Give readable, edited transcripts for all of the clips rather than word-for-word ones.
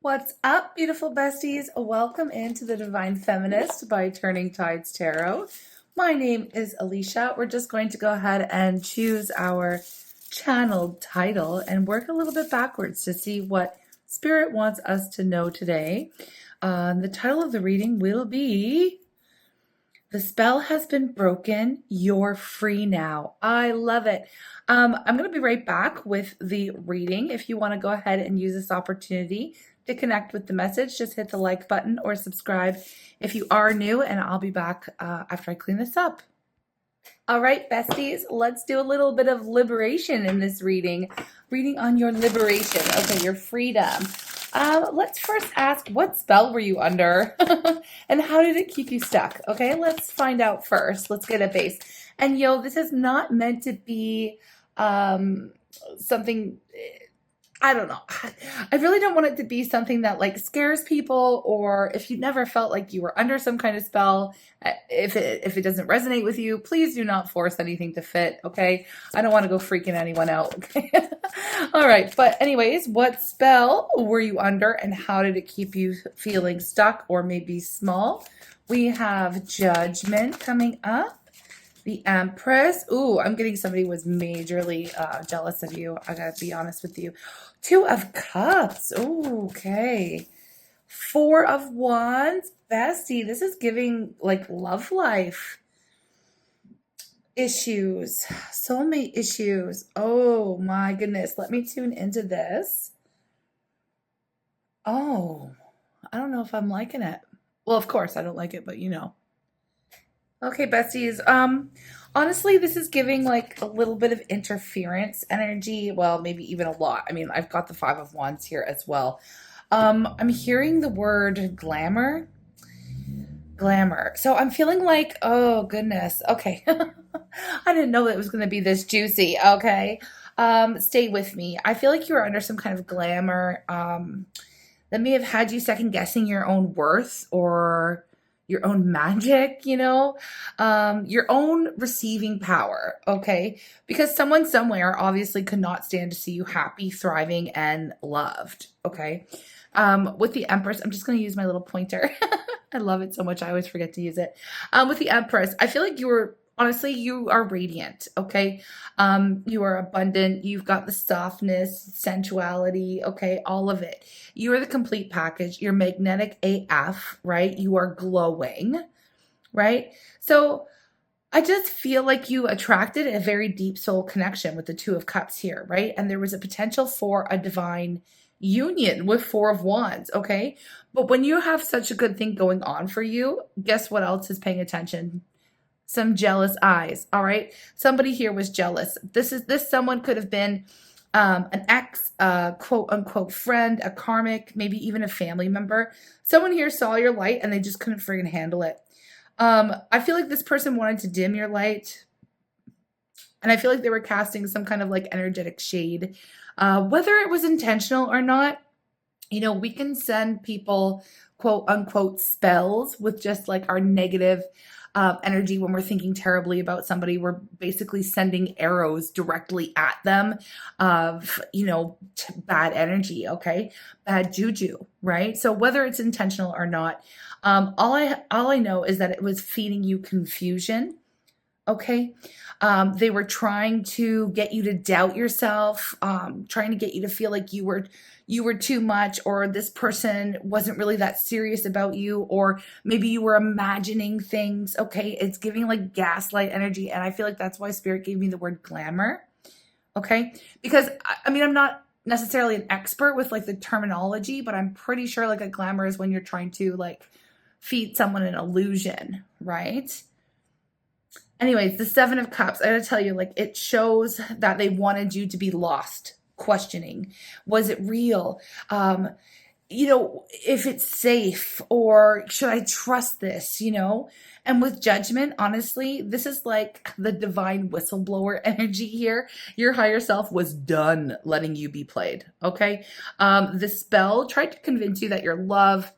What's up, beautiful besties? Welcome into the Divine Feminist by Turning Tides Tarot. My name is Alicia. We're just going to go ahead and choose our channeled title and work a little bit backwards to see what Spirit wants us to know today. The title of the reading will be The Spell Has Been Broken. You're Free Now. I love it. I'm going to be right back with the reading. If you want to go ahead and use this opportunity to connect with the message, just hit the like button or subscribe if you are new, and I'll be back after I clean this up. All right, besties, let's do a little bit of liberation in this reading. Reading on your liberation. Okay, your freedom. Let's first ask, what spell were you under? And how did it keep you stuck? Okay, let's find out first. Let's get a base. And this is not meant to be something, I don't know. I really don't want it to be something that like scares people, or if you never felt like you were under some kind of spell, if it doesn't resonate with you, please do not force anything to fit, okay? I don't want to go freaking anyone out, okay? All right, but anyways, what spell were you under and how did it keep you feeling stuck or maybe small? We have Judgment coming up. The Empress. Ooh, I'm getting somebody was majorly jealous of you. I gotta be honest with you. Two of Cups. Ooh, okay. Four of Wands. Bestie, this is giving like love life issues. Soulmate issues. Oh my goodness. Let me tune into this. Oh, I don't know if I'm liking it. Well, of course I don't like it, but you know. Okay, besties. Honestly, this is giving like a little bit of interference energy. Well, maybe even a lot. I mean, I've got the Five of Wands here as well. I'm hearing the word glamour. Glamour. So I'm feeling like, oh goodness. Okay. I didn't know it was going to be this juicy. Okay. Stay with me. I feel like you were under some kind of glamour that may have had you second guessing your own worth or your own magic, your own receiving power, okay? Because someone somewhere obviously could not stand to see you happy, thriving, and loved, okay? With the Empress, I'm just going to use my little pointer. I love it so much. I always forget to use it. With the Empress, I feel like honestly, you are radiant, okay? You are abundant. You've got the softness, sensuality, okay? All of it. You are the complete package. You're magnetic AF, right? You are glowing, right? So I just feel like you attracted a very deep soul connection with the Two of Cups here, right? And there was a potential for a divine union with Four of Wands, okay? But when you have such a good thing going on for you, guess what else is paying attention? Some jealous eyes. All right. Somebody here was jealous. This someone could have been an ex, quote unquote friend, a karmic, maybe even a family member. Someone here saw your light and they just couldn't friggin' handle it. I feel like this person wanted to dim your light. And I feel like they were casting some kind of like energetic shade. Whether it was intentional or not, we can send people quote unquote spells with just like our negative energy. When we're thinking terribly about somebody, we're basically sending arrows directly at them of, bad energy, okay? Bad juju, right? So whether it's intentional or not, all I know is that it was feeding you confusion, okay? They were trying to get you to doubt yourself, trying to get you to feel like you were too much, or this person wasn't really that serious about you, or maybe you were imagining things, okay? It's giving like gaslight energy, and I feel like that's why Spirit gave me the word glamour, okay? Because, I mean, I'm not necessarily an expert with like the terminology, but I'm pretty sure like a glamour is when you're trying to like feed someone an illusion, right? Anyways, the Seven of Cups, I gotta tell you, like, it shows that they wanted you to be lost, questioning. Was it real? If it's safe, or should I trust this, And with Judgment, honestly, this is like the divine whistleblower energy here. Your higher self was done letting you be played, okay? The spell tried to convince you that your love,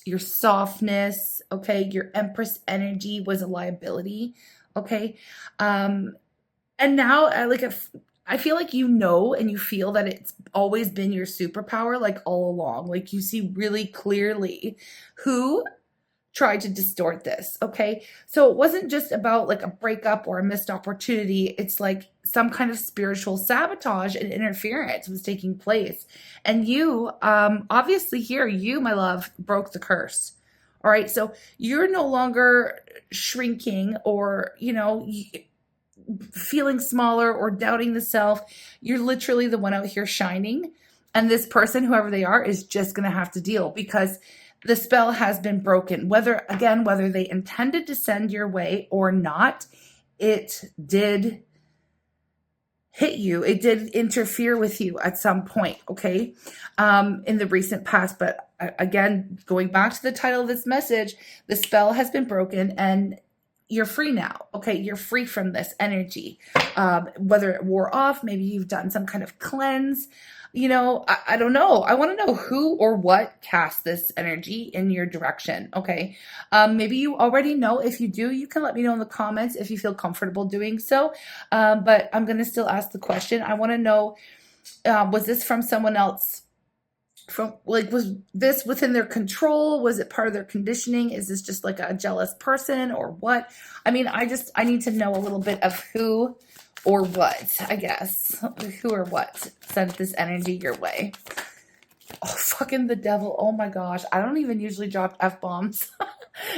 your softness, okay, your Empress energy was a liability. Okay. And now I feel like you know and you feel that it's always been your superpower, like all along. Like you see really clearly who tried to distort this. Okay. So it wasn't just about like a breakup or a missed opportunity. It's like some kind of spiritual sabotage and interference was taking place. And you, obviously, here, you, my love, broke the curse. All right. So you're no longer shrinking or, feeling smaller or doubting the self. You're literally the one out here shining. And this person, whoever they are, is just going to have to deal because the spell has been broken. Whether they intended to send your way or not, it did hit you. It did interfere with you at some point, okay, in the recent past. But again, going back to the title of this message, the spell has been broken and you're free now. Okay, you're free from this energy. Whether it wore off, maybe you've done some kind of cleanse. I don't know. I want to know who or what cast this energy in your direction. Okay. Maybe you already know. If you do, you can let me know in the comments if you feel comfortable doing so. But I'm going to still ask the question. I want to know, was this from someone else? Was this within their control? Was it part of their conditioning? Is this just like a jealous person or what? I mean, I need to know a little bit of who or what, I guess. Who or what sent this energy your way? Oh, fucking the devil. Oh my gosh. I don't even usually drop F-bombs,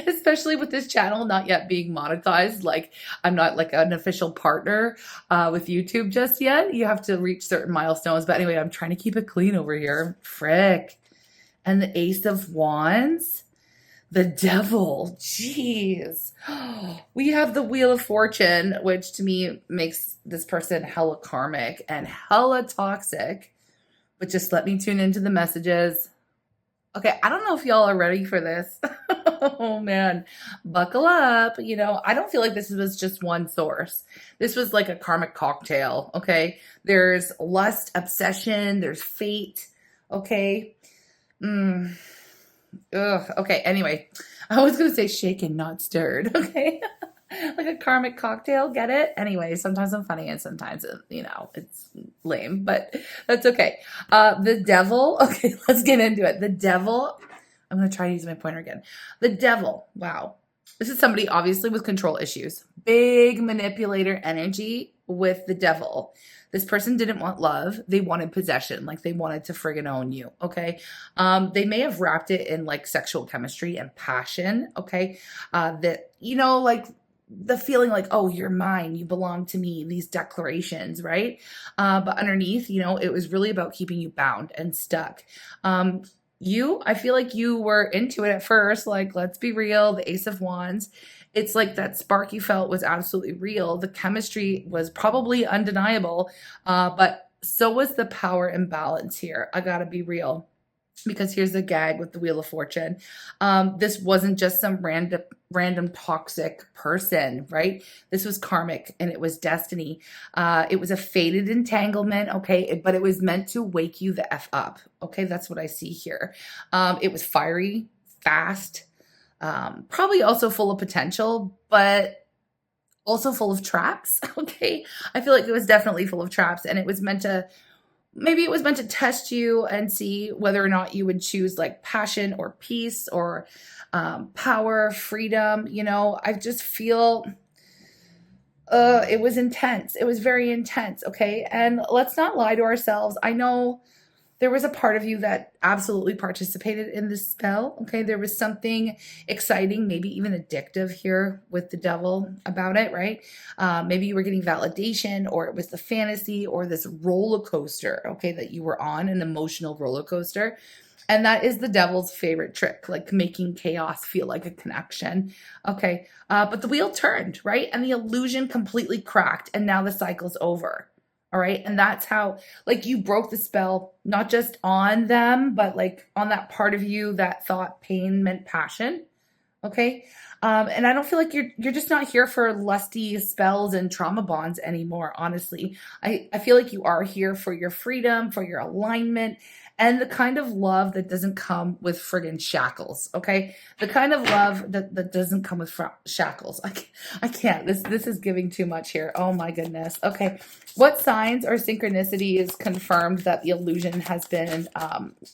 especially with this channel not yet being monetized. Like, I'm not like an official partner with YouTube just yet. You have to reach certain milestones. But anyway, I'm trying to keep it clean over here. Frick. And the Ace of Wands. The devil. Jeez. We have the Wheel of Fortune, which to me makes this person hella karmic and hella toxic. But just let me tune into the messages. Okay, I don't know if y'all are ready for this. Oh man, buckle up. I don't feel like this was just one source. This was like a karmic cocktail, okay? There's lust, obsession, there's fate, okay? Okay, anyway. I was going to say shaken, not stirred, okay? Like a karmic cocktail, get it? Anyway, sometimes I'm funny and sometimes, it's lame, but that's okay. The devil, okay, let's get into it. The devil, I'm going to try to use my pointer again. The devil, wow. This is somebody obviously with control issues. Big manipulator energy with the devil. This person didn't want love. They wanted possession. Like they wanted to friggin' own you. Okay. They may have wrapped it in like sexual chemistry and passion. Okay. Like the feeling like, oh, you're mine, you belong to me, these declarations, right? But underneath, it was really about keeping you bound and stuck. I feel like you were into it at first, like, let's be real, the Ace of Wands. It's like that spark you felt was absolutely real. The chemistry was probably undeniable, but so was the power imbalance here. I gotta be real. Because here's the gag with the Wheel of Fortune. This wasn't just some random toxic person, right? This was karmic and it was destiny. It was a fated entanglement, okay? But it was meant to wake you the F up, okay? That's what I see here. It was fiery, fast, probably also full of potential, but also full of traps, okay? I feel like it was definitely full of traps and it was meant to test you and see whether or not you would choose like passion or peace or power, freedom. I just feel it was intense. It was very intense. Okay. And let's not lie to ourselves. I know there was a part of you that absolutely participated in this spell. Okay. There was something exciting, maybe even addictive here with the devil about it, right? Maybe you were getting validation or it was the fantasy or this roller coaster, okay, that you were on, an emotional roller coaster. And that is the devil's favorite trick, like making chaos feel like a connection. Okay. But the wheel turned, right? And the illusion completely cracked and now the cycle's over. All right. And that's how, like, you broke the spell, not just on them, but like on that part of you that thought pain meant passion. Okay. And I don't feel like you're just not here for lusty spells and trauma bonds anymore. Honestly, I feel like you are here for your freedom, for your alignment, and the kind of love that doesn't come with friggin' shackles, okay? The kind of love that doesn't come with shackles. I can't. This is giving too much here. Oh my goodness. Okay. What signs or synchronicity is confirmed that the illusion has been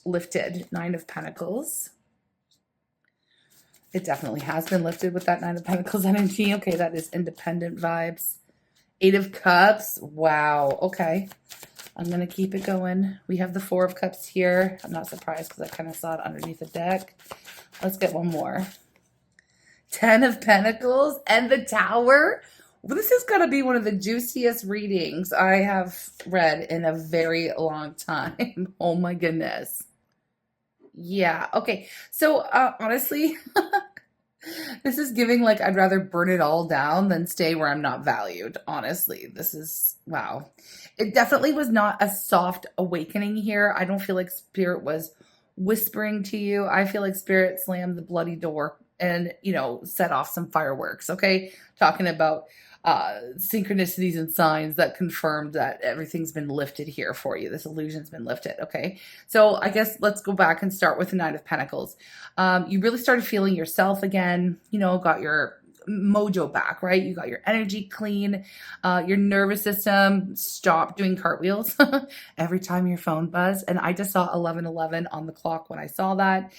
lifted? Nine of Pentacles. It definitely has been lifted with that Nine of Pentacles energy. Okay, that is independent vibes. Eight of Cups. Wow. Okay. I'm going to keep it going. We have the Four of Cups here. I'm not surprised because I kind of saw it underneath the deck. Let's get one more. Ten of Pentacles and the Tower. Well, this is going to be one of the juiciest readings I have read in a very long time. Oh my goodness. Yeah. Okay. So honestly, this is giving like I'd rather burn it all down than stay where I'm not valued. Honestly, this is wow. It definitely was not a soft awakening here. I don't feel like Spirit was whispering to you. I feel like Spirit slammed the bloody door and, you know, set off some fireworks. Okay. Talking about synchronicities and signs that confirmed that everything's been lifted here for you. This illusion's been lifted. Okay. So I guess let's go back and start with the Nine of Pentacles. You really started feeling yourself again, you know, got your mojo back, right? You got your energy clean, your nervous system stopped doing cartwheels every time your phone buzzed. And I just saw 1111 on the clock when I saw that.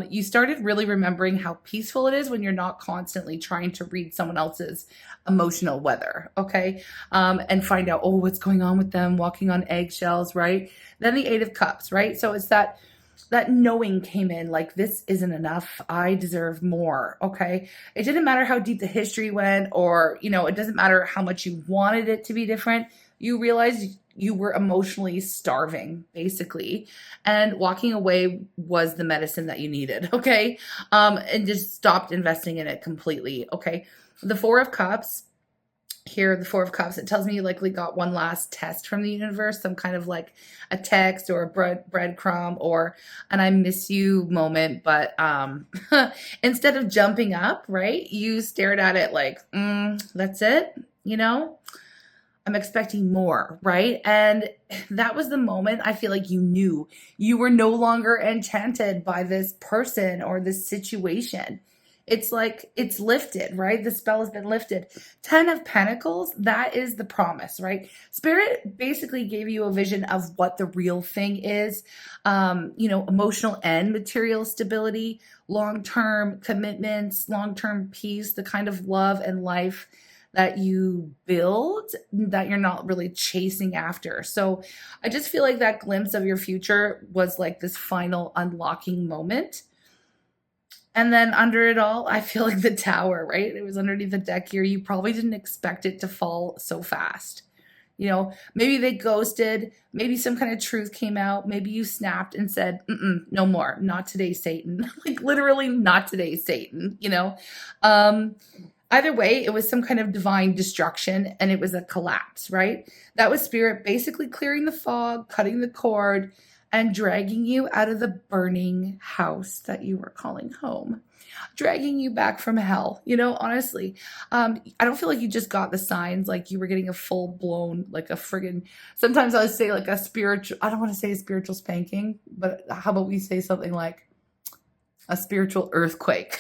You started really remembering how peaceful it is when you're not constantly trying to read someone else's emotional weather, okay? And find out, oh, what's going on with them, walking on eggshells, right? Then the Eight of Cups, right? So it's that knowing came in, like, this isn't enough. I deserve more. Okay. It didn't matter how deep the history went, or, you know, it doesn't matter how much you wanted it to be different. You realized you were emotionally starving, basically. And walking away was the medicine that you needed. Okay. And just stopped investing in it completely. Okay. The Four of Cups. Here, the Four of Cups, it tells me you likely got one last test from the universe, some kind of like a text or a breadcrumb or an I miss you moment. But instead of jumping up, right, you stared at it like, that's it, you know? I'm expecting more, right? And that was the moment I feel like you knew you were no longer enchanted by this person or this situation. It's like it's lifted, right? The spell has been lifted. 10 of Pentacles, that is the promise, right? Spirit basically gave you a vision of what the real thing is. You know, emotional and material stability, long-term commitments, long-term peace, the kind of love and life that you build that you're not really chasing after. So I just feel like that glimpse of your future was like this final unlocking moment. And then under it all, I feel like the Tower, right? It was underneath the deck here. You probably didn't expect it to fall so fast. You know, maybe they ghosted. Maybe some kind of truth came out. Maybe you snapped and said, no more. Not today, Satan. Like literally not today, Satan, you know? Either way, it was some kind of divine destruction and it was a collapse, right? That was Spirit basically clearing the fog, cutting the cord, and dragging you out of the burning house that you were calling home, dragging you back from hell. You know, honestly, I don't feel like you just got the signs, like you were getting a full blown, like a friggin', sometimes I would say like a spiritual, I don't want to say a spiritual spanking, but how about we say something like a spiritual earthquake?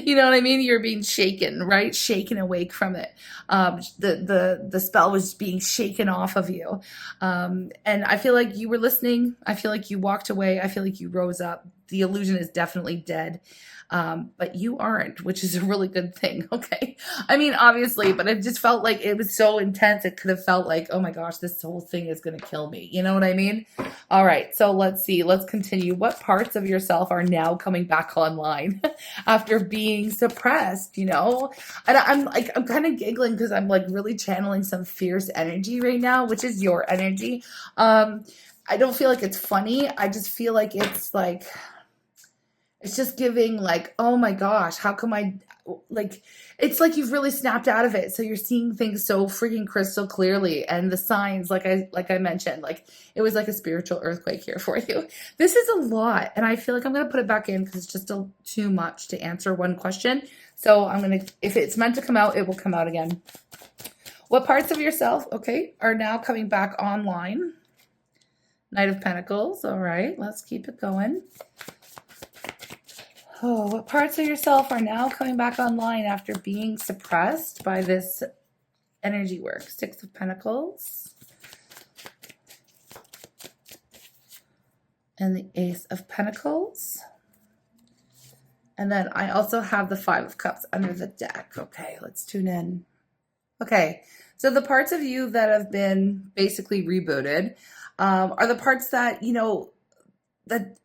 You know what I mean? You're being shaken, right? Shaken awake from it. The spell was being shaken off of you. And I feel like you were listening. I feel like you walked away. I feel like you rose up. The illusion is definitely dead. But you aren't, which is a really good thing. Okay. I mean, obviously, but it just felt like it was so intense. It could have felt like, oh my gosh, this whole thing is going to kill me. You know what I mean? All right. So let's see. Let's continue. What parts of yourself are now coming back online after being suppressed, you know? And I'm kind of giggling because I'm like really channeling some fierce energy right now, which is your energy. I don't feel like it's funny. I just feel like it's like, it's just giving like, oh my gosh, how come like, it's like you've really snapped out of it. So you're seeing things so freaking crystal clearly. And the signs, like I mentioned, like it was like a spiritual earthquake here for you. This is a lot. And I feel like I'm going to put it back in because it's just too much to answer one question. So I'm going to, if it's meant to come out, it will come out again. What parts of yourself, okay, are now coming back online? Knight of Pentacles. All right, let's keep it going. Oh, what parts of yourself are now coming back online after being suppressed by this energy work? Six of Pentacles. And the Ace of Pentacles. And then I also have the Five of Cups under the deck. Okay, let's tune in. Okay, so the parts of you that have been basically rebooted are the parts that, that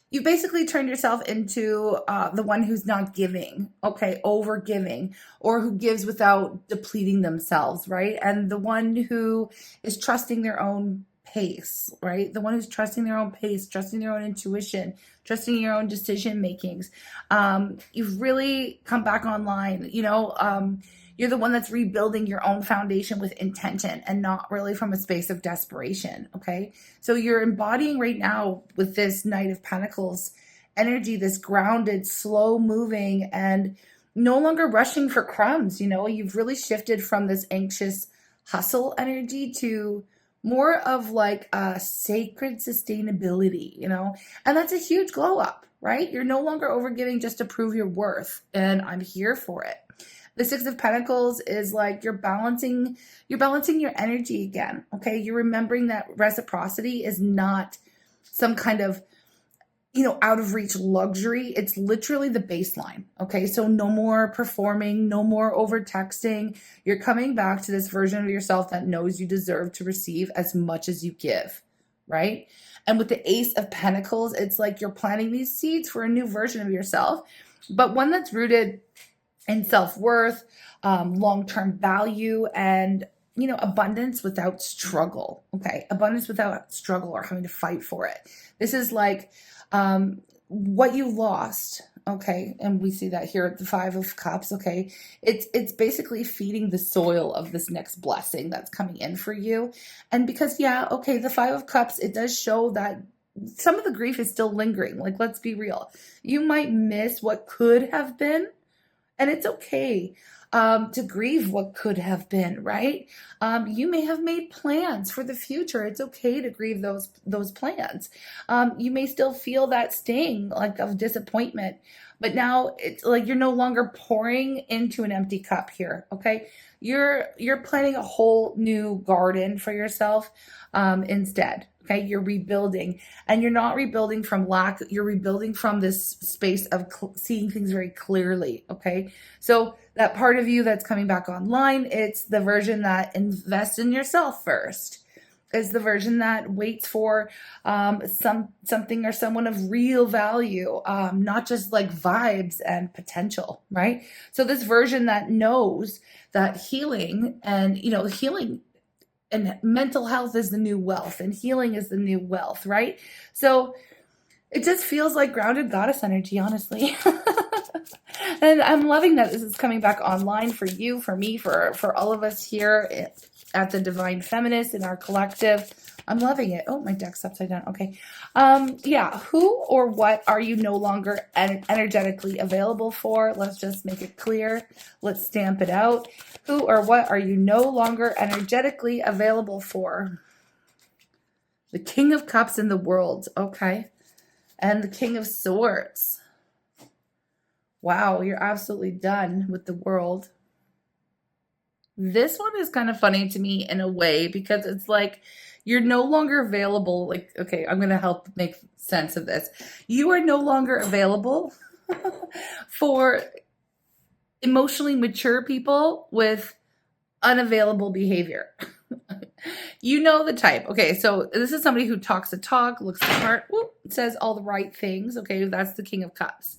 you basically turned yourself into the one who's not giving, okay, over giving, or who gives without depleting themselves, right? And the one who is trusting their own pace, right? The one who's trusting their own pace, trusting their own intuition, trusting your own decision makings. You've really come back online, you're the one that's rebuilding your own foundation with intention and not really from a space of desperation, okay? So you're embodying right now with this Knight of Pentacles energy, this grounded, slow moving, and no longer rushing for crumbs, You've really shifted from this anxious hustle energy to more of like a sacred sustainability, And that's a huge glow up, right? You're no longer overgiving just to prove your worth, and I'm here for it. The Six of Pentacles is like you're balancing your energy again, okay? You're remembering that reciprocity is not some kind of, out of reach luxury. It's literally the baseline, okay? So no more performing, no more over texting. You're coming back to this version of yourself that knows you deserve to receive as much as you give, right? And with the Ace of Pentacles, it's like you're planting these seeds for a new version of yourself, but one that's rooted in self-worth, long-term value, and abundance without struggle. Okay, abundance without struggle or having to fight for it. This is like what you lost. Okay, and we see that here at the Five of Cups. Okay, it's basically feeding the soil of this next blessing that's coming in for you. And because the Five of Cups, it does show that some of the grief is still lingering. Like, let's be real, you might miss what could have been. And it's okay to grieve what could have been, right? You may have made plans for the future. It's okay to grieve those plans. You may still feel that sting like of disappointment, but now it's like you're no longer pouring into an empty cup here, okay? You're planting a whole new garden for yourself instead. Okay, you're rebuilding, and you're not rebuilding from lack. You're rebuilding from this space of seeing things very clearly. Okay, so that part of you that's coming back online, it's the version that invests in yourself first. Is the version that waits for something or someone of real value, not just like vibes and potential, right? So this version that knows that healing and healing and mental health is the new wealth and healing is the new wealth, right? So it just feels like grounded goddess energy, honestly. And I'm loving that this is coming back online for you, for me, for all of us here at the Divine Feminist in our collective. I'm loving it. Oh, my deck's upside down. Okay. Who or what are you no longer energetically available for? Let's just make it clear. Let's stamp it out. Who or what are you no longer energetically available for? The King of Cups in the world. Okay. And the King of Swords. Wow, you're absolutely done with the world. This one is kind of funny to me in a way because it's like you're no longer available. Like, okay, I'm going to help make sense of this. You are no longer available for emotionally mature people with unavailable behavior. You know the type. Okay, so this is somebody who talks the talk, looks the part, says all the right things. Okay, that's the King of Cups.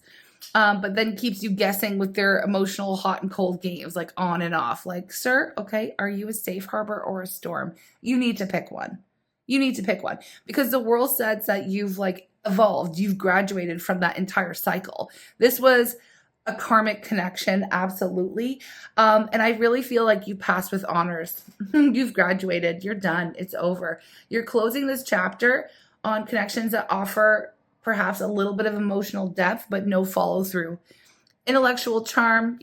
But then keeps you guessing with their emotional hot and cold games, like on and off. Like, sir, okay, are you a safe harbor or a storm? You need to pick one. You need to pick one because the world says that you've like evolved. You've graduated from that entire cycle. This was a karmic connection, absolutely. And I really feel like you passed with honors. You've graduated. You're done. It's over. You're closing this chapter on connections that offer perhaps a little bit of emotional depth, but no follow through. Intellectual charm,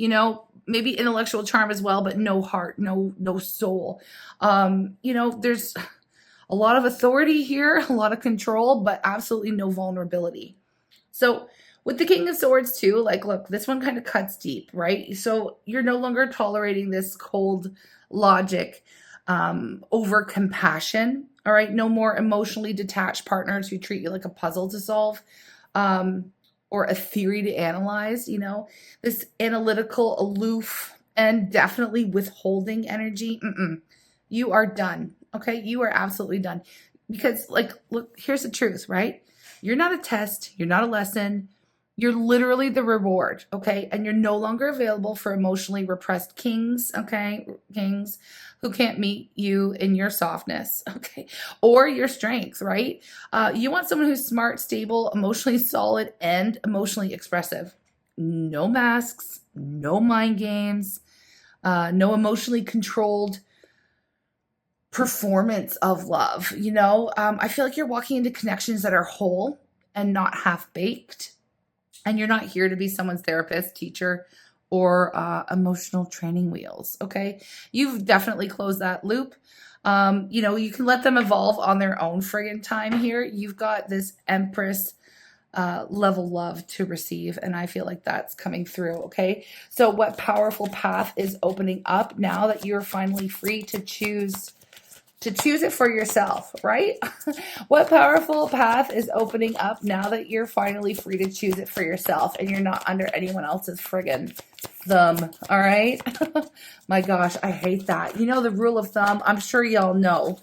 maybe intellectual charm as well, but no heart, no soul. There's A lot of authority here, a lot of control, but absolutely no vulnerability. So with the King of Swords too, like, look, this one kind of cuts deep, right? So you're no longer tolerating this cold logic, over compassion. All right, no more emotionally detached partners who treat you like a puzzle to solve, um, or a theory to analyze. This analytical, aloof, and definitely withholding energy. You are done. Okay, you are absolutely done. Because, like, look, here's the truth, right? You're not a test, you're not a lesson. You're literally the reward, okay? And you're no longer available for emotionally repressed kings, okay? Kings who can't meet you in your softness, okay? Or your strength, right? You want someone who's smart, stable, emotionally solid, and emotionally expressive. No masks, no mind games, no emotionally controlled performance of love. I feel like you're walking into connections that are whole and not half baked, and you're not here to be someone's therapist, teacher, or emotional training wheels. Okay, you've definitely closed that loop. You can let them evolve on their own friggin' time here. You've got this Empress level love to receive, and I feel like that's coming through. Okay, so what powerful path is opening up now that you're finally free to choose it for yourself, right? What powerful path is opening up now that you're finally free to choose it for yourself and you're not under anyone else's friggin' thumb, all right? My gosh, I hate that. The rule of thumb, I'm sure y'all know.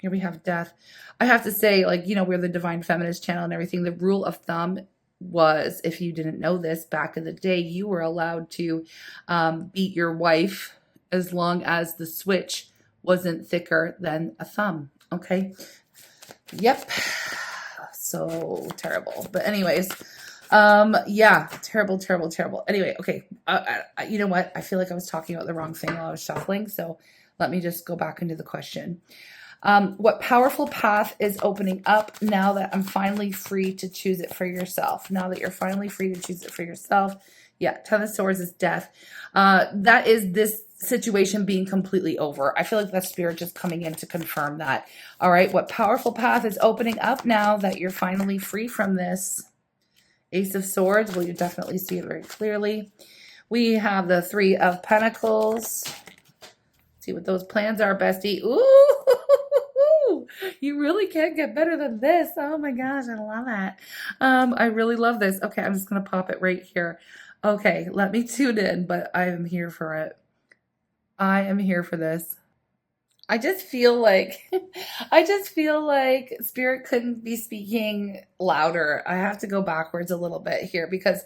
Here we have death. I have to say, like, we're the Divine Feminist channel and everything. The rule of thumb was, if you didn't know this, back in the day, you were allowed to beat your wife as long as the switch wasn't thicker than a thumb. Okay. Yep. So terrible. But anyways, yeah, terrible, terrible, terrible. Anyway, okay. You know what? I feel like I was talking about the wrong thing while I was shuffling. So let me just go back into the question. What powerful path is opening up now that I'm finally free to choose it for yourself? Now that you're finally free to choose it for yourself. Yeah, Ten of Swords is death. That is this situation being completely over. I feel like that spirit just coming in to confirm that. All right, what powerful path is opening up now that you're finally free from this? Ace of Swords. Well, you definitely see it very clearly. We have the Three of Pentacles. See what those plans are, bestie. Ooh, you really can't get better than this. Oh my gosh, I love that. I really love this. Okay, I'm just going to pop it right here. Okay, let me tune in, but I am here for it. I am here for this. I just feel like spirit couldn't be speaking louder. I have to go backwards a little bit here because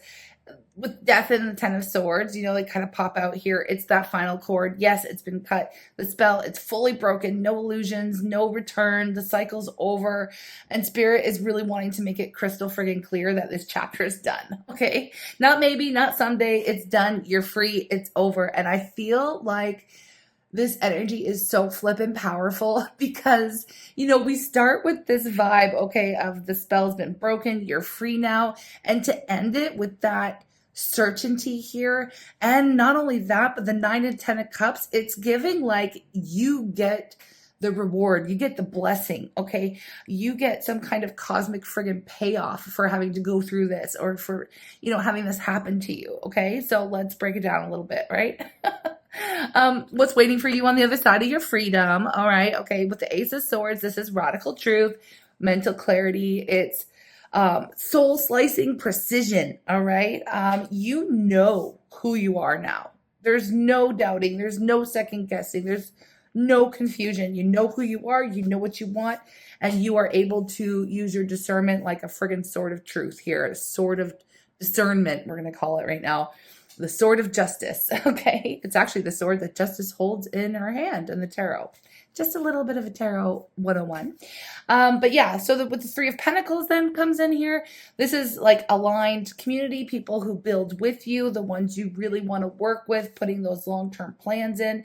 with death and the Ten of Swords, they kind of pop out here. It's that final chord. Yes, it's been cut. The spell, it's fully broken. No illusions, no return. The cycle's over. And spirit is really wanting to make it crystal friggin' clear that this chapter is done. Okay? Not maybe, not someday. It's done. You're free. It's over. And I feel like this energy is so flippin' powerful because, we start with this vibe, okay, of the spell's been broken, you're free now, and to end it with that certainty here, and not only that, but the 9 and 10 of Cups, it's giving like you get the reward, you get the blessing, okay? You get some kind of cosmic friggin' payoff for having to go through this or for, having this happen to you, okay? So let's break it down a little bit, right? What's waiting for you on the other side of your freedom? All right. Okay. With the Ace of Swords, this is radical truth, mental clarity. It's soul slicing precision. All right. You know who you are now. There's no doubting. There's no second guessing. There's no confusion. You know who you are. You know what you want. And you are able to use your discernment like a friggin' sword of truth here. A sword of discernment, we're going to call it right now. The sword of justice, okay? It's actually the sword that justice holds in her hand in the tarot. Just a little bit of a tarot 101. But yeah, so with the Three of Pentacles then comes in here. This is like aligned community, people who build with you, the ones you really want to work with, putting those long-term plans in.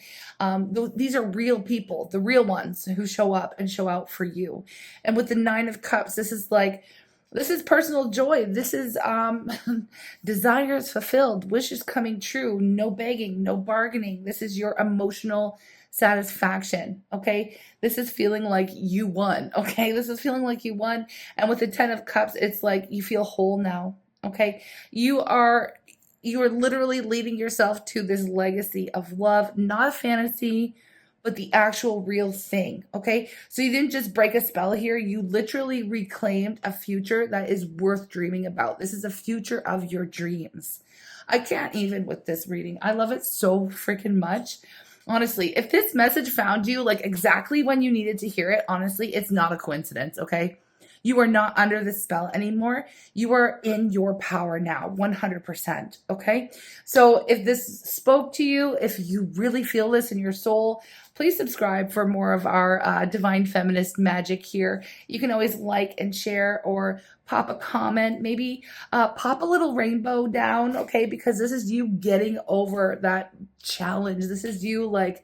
These are real people, the real ones who show up and show out for you. And with the Nine of Cups, this is like This is personal joy. This is desires fulfilled, wishes coming true, no begging, no bargaining. This is your emotional satisfaction. Okay. This is feeling like you won. Okay. This is feeling like you won. And with the 10 of Cups, it's like you feel whole now. Okay. You are literally leading yourself to this legacy of love, not a fantasy, but the actual real thing. Okay. So you didn't just break a spell here. You literally reclaimed a future that is worth dreaming about. This is a future of your dreams. I can't even with this reading. I love it so freaking much. Honestly, if this message found you like exactly when you needed to hear it, honestly, it's not a coincidence. Okay. You are not under the spell anymore. You are in your power now, 100%. Okay. So if this spoke to you, if you really feel this in your soul, please subscribe for more of our divine feminist magic here. You can always like and share or pop a comment, maybe pop a little rainbow down, okay? Because this is you getting over that challenge. This is you like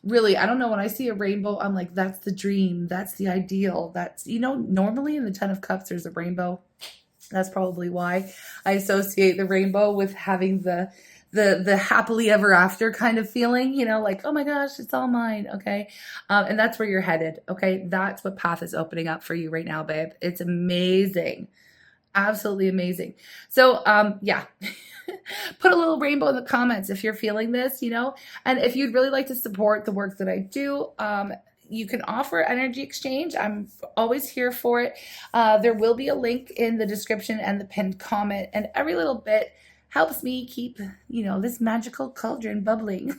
really, I don't know, when I see a rainbow, I'm like, that's the dream, that's the ideal. That's, normally in the 10 of Cups, there's a rainbow. That's probably why I associate the rainbow with having the happily ever after kind of feeling, like, oh my gosh, it's all mine. Okay. And that's where you're headed. Okay. That's what path is opening up for you right now, babe. It's amazing. Absolutely amazing. So, yeah, put a little rainbow in the comments if you're feeling this, and if you'd really like to support the work that I do, you can offer energy exchange. I'm always here for it. There will be a link in the description and the pinned comment, and every little bit helps me keep, this magical cauldron bubbling.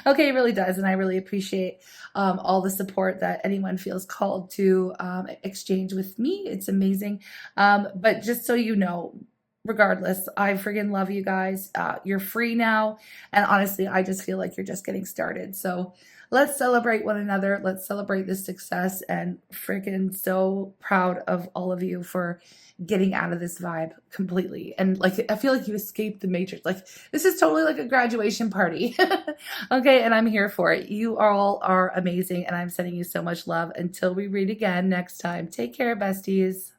Okay, it really does. And I really appreciate all the support that anyone feels called to exchange with me. It's amazing. But just so you know, regardless, I friggin' love you guys. You're free now. And honestly, I just feel like you're just getting started. So let's celebrate one another. Let's celebrate this success, and freaking so proud of all of you for getting out of this vibe completely. And like, I feel like you escaped the matrix. Like, this is totally like a graduation party. Okay. And I'm here for it. You all are amazing. And I'm sending you so much love until we read again next time. Take care, besties.